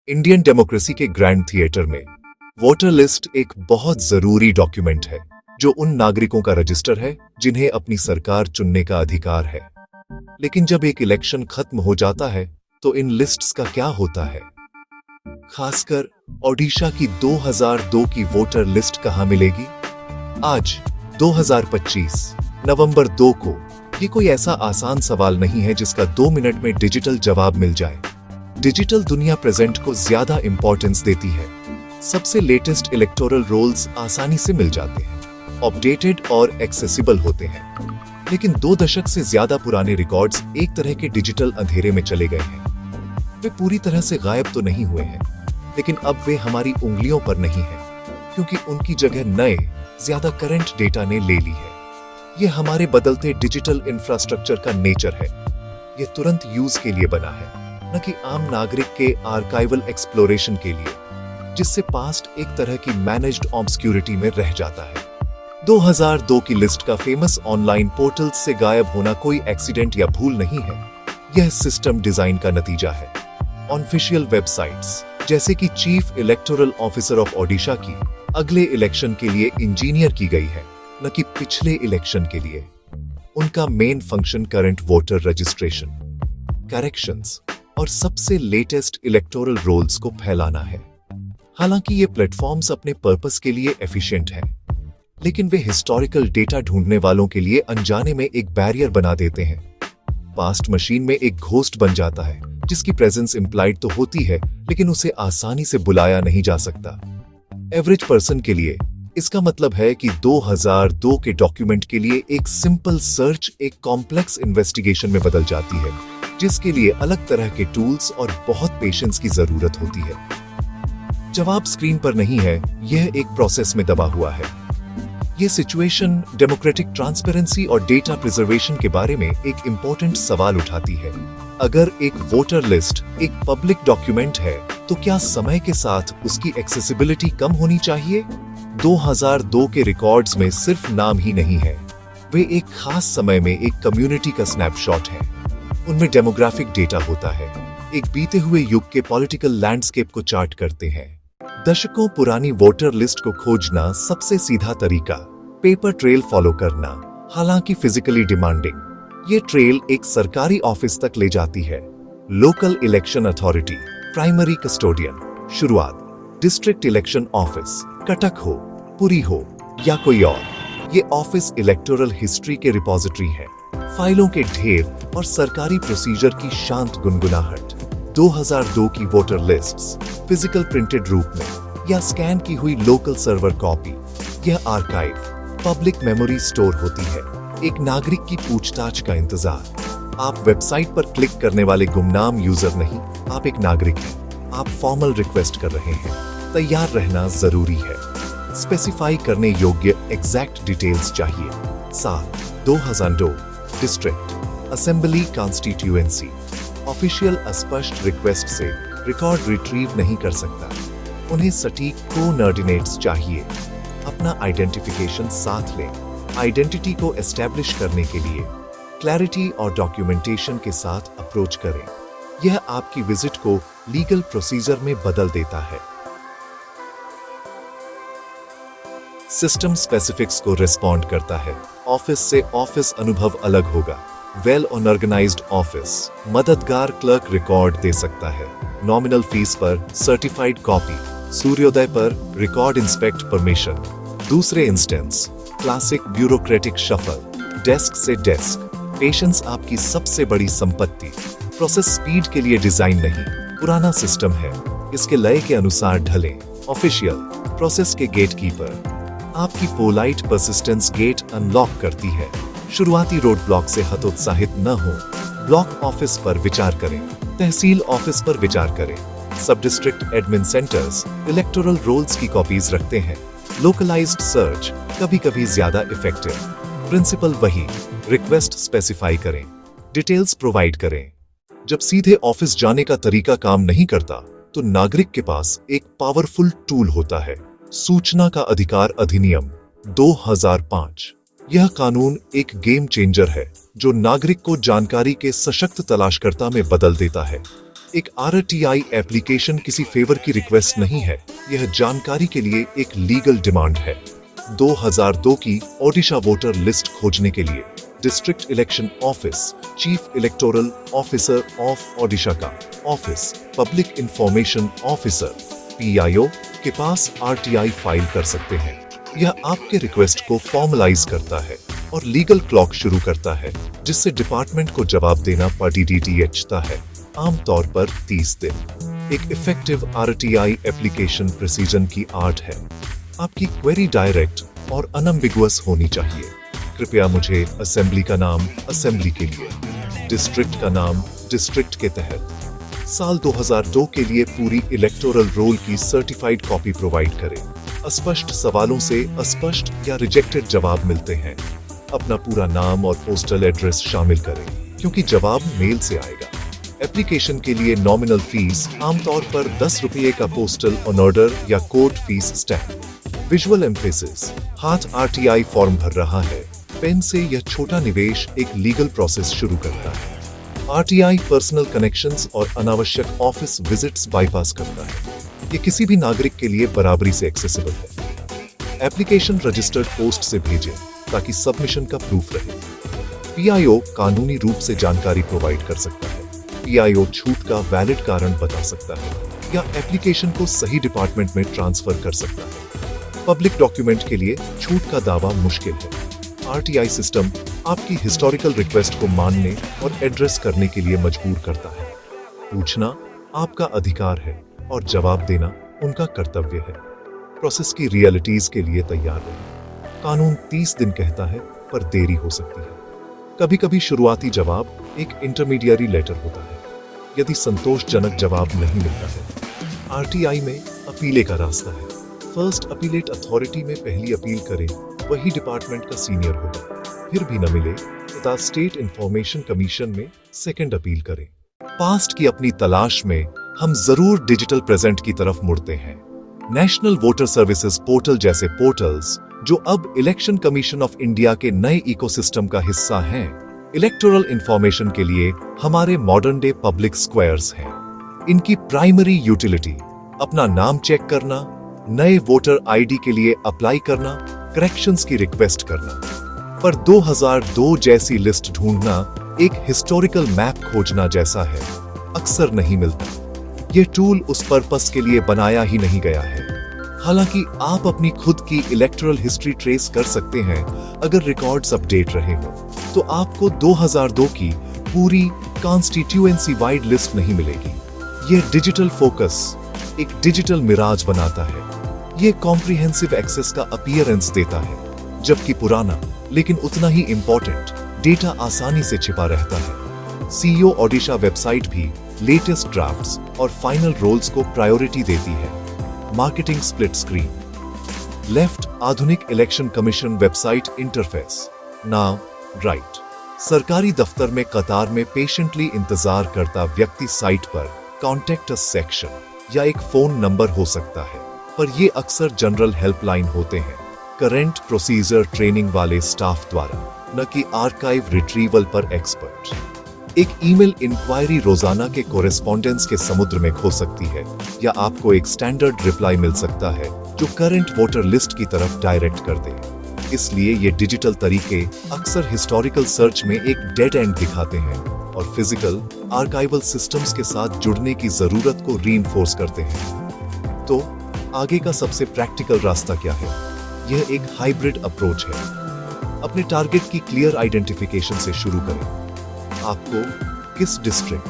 Indian democracy के grand theatre में voter list एक बहुत जरूरी डॉक्यूमेंट है जो उन नागरिकों का रजिस्टर है जिन्हें अपनी सरकार चुनने का अधिकार है। लेकिन जब एक इलेक्शन खत्म हो जाता है तो इन लिस्ट्स का क्या होता है? खासकर ओडिशा की 2002 की वोटर लिस्ट कहां मिलेगी? आज 2025 नवंबर 2 को ये कोई ऐसा आसान सवाल नहीं है जिसका 2 मिनट में डिजिटल जवाब मिल जाए। डिजिटल दुनिया प्रेजेंट को ज्यादा इंपॉर्टेंस देती है। सबसे लेटेस्ट इलेक्टोरल रोल्स आसानी से मिल जाते हैं, अपडेटेड और एक्सेसिबल होते हैं। लेकिन 2 दशक से ज्यादा पुराने रिकॉर्ड्स एक तरह के डिजिटल अंधेरे में चले गए हैं। वे पूरी तरह से गायब तो नहीं हुए हैं, लेकिन अब वे हमारी उंगलियों पर नहीं हैं, क्योंकि उनकी जगह नए, ज्यादा करंट डेटा ने ले ली है। ये हमारे बदलते डिजिटल इंफ्रास्ट्रक्चर का नेचर है। ये तुरंत यूज के लिए बना है, न कि आम नागरिक के आर्काइवल एक्सप्लोरेशन के लिए, जिससे पास्ट एक तरह की मैनेज्ड ऑब्सक्यूरिटी में रह जाता है। 2002 की लिस्ट का फेमस ऑनलाइन पोर्टल से गायब होना कोई एक्सीडेंट या भूल नहीं है। यह सिस्टम डिजाइन का नतीजा है। ऑफिशियल वेबसाइट्स जैसे कि chief electoral officer of Odisha की अगले इलेक्शन के लिए इंजीनियर की गई है, न कि पिछले इलेक्शन के लिए। उनका main function current voter registration, corrections और सबसे लेटेस्ट इलेक्टोरल रोल्स को फैलाना है। हालांकि ये प्लेटफॉर्म्स अपने पर्पस के लिए एफिशिएंट हैं, लेकिन वे हिस्टोरिकल डेटा ढूंढने वालों के लिए अनजाने में एक बैरियर बना देते हैं। पास्ट मशीन में एक घोस्ट बन जाता है जिसकी प्रेजेंस इंप्लाइड तो होती है, लेकिन उसे आसानी से बुलाया नहीं जा सकता। एवरेज पर्सन के लिए इसका मतलब है कि 2002 के डॉक्यूमेंट के लिए एक सिंपल सर्च एक कॉम्प्लेक्स इन्वेस्टिगेशन में बदल जाती है, जिसके लिए अलग तरह के टूल्स और बहुत पेशेंस की जरूरत होती है। जवाब स्क्रीन पर नहीं है, यह एक प्रोसेस में दबा हुआ है। यह सिचुएशन डेमोक्रेटिक ट्रांसपेरेंसी और डेटा प्रिजर्वेशन के बारे में एक इंपॉर्टेंट सवाल उठाती है। अगर एक वोटर लिस्ट एक पब्लिक डॉक्यूमेंट है, तो क्या समय के साथ उसकी एक्सेसिबिलिटी कम होनी चाहिए? 2002 के रिकॉर्ड्स में सिर्फ नाम ही नहीं है, वे एक खास समय में एक कम्युनिटी का स्नैपशॉट है। उनमें डेमोग्राफिक डेटा होता है, एक बीते हुए युग के पॉलिटिकल लैंडस्केप को चार्ट करते हैं। दशकों पुरानी वोटर लिस्ट को खोजना सबसे सीधा तरीका पेपर ट्रेल फॉलो करना, हालांकि फिजिकली डिमांडिंग। ये ट्रेल एक सरकारी ऑफिस तक ले जाती है। Local election authority, primary custodian, शुरुआत डिस्ट्रिक्ट इलेक्शन ऑफिस, कटक हो, पुरी हो या कोई और। ये ऑफिस इलेक्टोरल हिस्ट्री के रिपोजिटरी है, फाइलों के ढेर और सरकारी प्रोसीजर की शांत गुनगुनाहट। 2002 की वोटर लिस्ट्स फिजिकल प्रिंटेड रूप में या स्कैन की हुई लोकल सर्वर कॉपी। यह आर्काइव पब्लिक मेमोरी स्टोर होती है, एक नागरिक की पूछताछ का इंतजार। आप वेबसाइट पर क्लिक करने वाले गुमनाम यूजर नहीं, आप एक नागरिक हैं। आप फॉर्मल रिक्वेस्ट कर रहे हैं। तैयार रहना जरूरी है। स्पेसिफाई करने योग्य एग्जैक्ट डिटेल्स चाहिए। साल 2002, डिस्ट्रिक्ट, असेंबली कॉन्स्टिट्यूएंसी। ऑफिशियल अस्पष्ट रिक्वेस्ट से रिकॉर्ड रिट्रीव नहीं कर सकता। उन्हें सटीक कोऑर्डिनेट्स चाहिए। अपना आइडेंटिफिकेशन साथ लें। आइडेंटिटी को एस्टैब्लिश करने के लिए क्लैरिटी और डॉक्यूमेंटेशन के साथ अप्रोच करें। यह आपकी विजिट को लीगल प्रोसीजर में बदल देता है। सिस्टम स्पेसिफिक्स को रिस्पॉन्ड करता है। ऑफिस से ऑफिस अनुभव अलग होगा। वेल ऑर्गेनाइज्ड ऑफिस मददगार क्लर्क रिकॉर्ड दे सकता है। नॉमिनल फीस पर सर्टिफाइड कॉपी। सूर्योदय पर रिकॉर्ड इंस्पेक्ट परमिशन। दूसरे instance classic bureaucratic shuffle, desk से डेस्क। पेशेंस आपकी सबसे बड़ी संपत्ति। प्रोसेस स्पीड के लिए डिजाइन नहीं, पुराना सिस्टम है, इसके लय के अनुसार ढलें। ऑफिशियल प्रोसेस के गेटकीपर आपकी पोलाइट परसिस्टेंस गेट अनलॉक करती है। शुरुआती रोड ब्लॉक से हतोत्साहित न हो। ब्लॉक ऑफिस पर विचार करें। तहसील ऑफिस पर विचार करें। सब district admin centres electoral rolls की कॉपीज रखते हैं। लोकलाइज्ड सर्च कभी कभी ज्यादा इफेक्टिव। प्रिंसिपल वही, रिक्वेस्ट स्पेसिफाई करें, डिटेल्स प्रोवाइड करें। जब सीधे ऑफिस जाने का तरीका काम नहीं करता, तो नागरिक के पास एक पावरफुल टूल होता है, सूचना का अधिकार अधिनियम 2005। यह कानून एक गेम चेंजर है जो नागरिक को जानकारी के सशक्त तलाशकर्ता में बदल देता है। एक RTI एप्लीकेशन किसी फेवर की रिक्वेस्ट नहीं है, यह जानकारी के लिए एक लीगल डिमांड है। 2002 की ओडिशा वोटर लिस्ट खोजने के लिए district election office, chief electoral officer of Odisha का office, public information officer PIO के पास RTI फाइल कर सकते हैं। यह आपके रिक्वेस्ट को फॉर्मलाइज करता है और लीगल क्लॉक शुरू करता है, जिससे डिपार्टमेंट को जवाब देना पड़ता है, आमतौर पर 30 दिन। एक इफेक्टिव RTI एप्लीकेशन प्रिसीजन की आर्ट है। आपकी क्वेरी डायरेक्ट और अनएम्बिगुअस होनी चाहिए। कृपया मुझे असेंबली का नाम असेंबली के लिए, डिस्ट्रिक्ट का नाम डिस्ट्रिक्ट के तहत, साल 2002 के लिए पूरी इलेक्टोरल रोल की सर्टिफाइड कॉपी प्रोवाइड करें। अस्पष्ट सवालों से अस्पष्ट या रिजेक्टेड जवाब मिलते हैं। अपना पूरा नाम और पोस्टल एड्रेस शामिल करें, क्योंकि जवाब मेल से आएगा। एप्लीकेशन के लिए नॉमिनल फीस आमतौर पर 10 रुपये का पोस्टल ऑन ऑर्डर या court fees stamp. Visual emphasis, हाथ RTI फॉर्म भर रहा है, पेन से यह छोटा निवेश एक लीगल प्रोसेस शुरू करता है। RTI पर्सनल कनेक्शंस और अनावश्यक ऑफिस विजिट्स बाईपास करता है। ये किसी भी नागरिक के लिए बराबरी से एक्सेसिबल है। एप्लीकेशन रजिस्टर्ड पोस्ट से भेजें ताकि सबमिशन का प्रूफ रहे। PIO कानूनी रूप से जानकारी प्रोवाइड कर सकता है। PIO छूट का वैलिड कारण बता सकता है या एप्लीकेशन को सही डिपार्टमेंट में ट्रांसफर कर सकता है। पब्लिक डॉक्यूमेंट के लिए छूट का दावा मुश्किल है। RTI सिस्टम आपकी हिस्टोरिकल रिक्वेस्ट को मानने और एड्रेस करने के लिए मजबूर करता है। पूछना आपका अधिकार है और जवाब देना उनका कर्तव्य है। प्रोसेस की रियलिटीज के लिए तैयार रहें। कानून 30 दिन कहता है, पर देरी हो सकती है। कभी कभी शुरुआती जवाब एक इंटरमीडियरी लेटर होता है। यदि संतोषजनक जवाब नहीं मिलता है, RTI में अपीले का रास्ता है। फर्स्ट अपीलेट अथॉरिटी में पहली अपील करें, वही डिपार्टमेंट का सीनियर होगा। फिर भी न मिले तो स्टेट इंफॉर्मेशन कमीशन में सेकंड अपील करें। पास्ट की अपनी तलाश में हम जरूर डिजिटल प्रेजेंट की तरफ मुड़ते हैं। नेशनल वोटर सर्विसेज पोर्टल जैसे पोर्टल्स, जो अब इलेक्शन कमीशन ऑफ इंडिया के नए इकोसिस्टम का हिस्सा हैं, इलेक्टोरल इंफॉर्मेशन के लिए हमारे मॉडर्न डे पब्लिक स्क्वायर्स हैं। इनकी प्राइमरी यूटिलिटी अपना नाम चेक करना, नए वोटर ID के लिए अप्लाई करना, करेक्शंस की रिक्वेस्ट करना। पर 2002 जैसी लिस्ट ढूंढना एक हिस्टोरिकल मैप खोजना जैसा है, अक्सर नहीं मिलता। ये टूल उस पर्पस के लिए बनाया ही नहीं गया है। हालांकि आप अपनी खुद की इलेक्टोरल हिस्ट्री ट्रेस कर सकते हैं अगर रिकॉर्ड्स अपडेट रहे हो, तो आपको 2002 की पूरी कॉन्स्टिट्यूएंसी वाइड लिस्ट नहीं मिलेगी। ये डिजिटल फोकस एक डिजिटल मिराज बनाता है। ये कॉम्प्रिहेंसिव एक्सेस का अपीयरेंस देता है, जबकि पुराना लेकिन उतना ही इंपॉर्टेंट डेटा आसानी से छिपा रहता है। CEO ओडिशा वेबसाइट भी लेटेस्ट ड्राफ्ट्स और फाइनल रोल्स को प्रायोरिटी देती है। मार्केटिंग स्प्लिट स्क्रीन, लेफ्ट आधुनिक election commission website interface, now right. सरकारी दफ्तर में कतार में पेशेंटली इंतजार करता व्यक्ति साइट पर कॉन्टेक्ट अस सेक्शन या एक फोन नंबर हो सकता है, पर ये अक्सर जनरल हेल्पलाइन होते हैं, करंट प्रोसीजर ट्रेनिंग वाले स्टाफ द्वारा, न कि आर्काइव रिट्रीवल पर एक्सपर्ट। एक ईमेल इंक्वायरी रोजाना के कोरेस्पोंडेंस के समुद्र में खो सकती है, या आपको एक स्टैंडर्ड रिप्लाई मिल सकता है जो करंट वोटर लिस्ट की तरफ डायरेक्ट कर दे। इसलिए ये डिजिटल तरीके अक्सर हिस्टोरिकल सर्च में एक डेड एंड दिखाते हैं और फिजिकल आर्काइवल सिस्टम्स के साथ जुड़ने की जरूरत को रीइंफोर्स करते हैं। तो आगे का सबसे प्रैक्टिकल रास्ता क्या है? यह एक हाइब्रिड अप्रोच है। अपने टारगेट की क्लियर आइडेंटिफिकेशन से शुरू करें। आपको किस डिस्ट्रिक्ट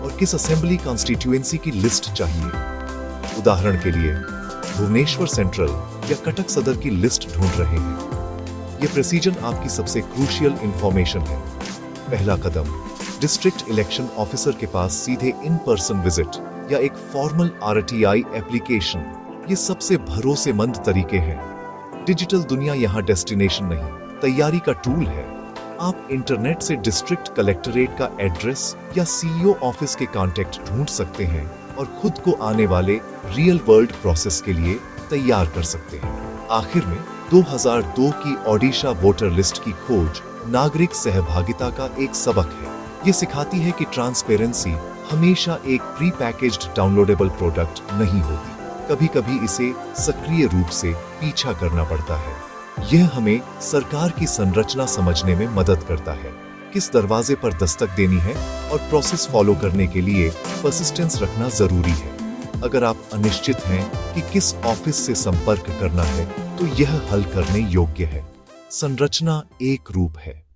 और किस असेंबली कॉन्स्टिट्यूएंसी की लिस्ट चाहिए? उदाहरण के लिए भुवनेश्वर सेंट्रल या कटक सदर की लिस्ट ढूंढ रहे हैं। यह प्रेसिजन आपकी सबसे क्रूशियल इंफॉर्मेशन है। पहला कदम, डिस्ट्रिक्ट इलेक्शन ऑफिसर के पास सीधे इन पर्सन विजिट या एक फॉर्मल RTI एप्लीकेशन, ये सबसे भरोसेमंद तरीके हैं। डिजिटल दुनिया यहाँ डेस्टिनेशन नहीं, तैयारी का टूल है। आप इंटरनेट से डिस्ट्रिक्ट कलेक्टरेट का एड्रेस या CEO ऑफिस के कॉन्टेक्ट ढूंढ सकते हैं और खुद को आने वाले रियल वर्ल्ड प्रोसेस के लिए तैयार कर सकते हैं। आखिर में 2002 की ओडिशा वोटर लिस्ट की खोज नागरिक सहभागिता का एक सबक है। ये सिखाती है कि ट्रांसपेरेंसी हमेशा एक प्री पैकेज्ड डाउनलोडेबल प्रोडक्ट नहीं होती। कभी-कभी इसे सक्रिय रूप से पीछा करना पड़ता है। यह हमें सरकार की संरचना समझने में मदद करता है, किस दरवाजे पर दस्तक देनी है और प्रोसेस फॉलो करने के लिए परसिस्टेंस रखना जरूरी है। अगर आप अनिश्चित हैं कि किस ऑफिस से संपर्क करना है, तो यह हल करने योग्य है। संरचना एक रूप है।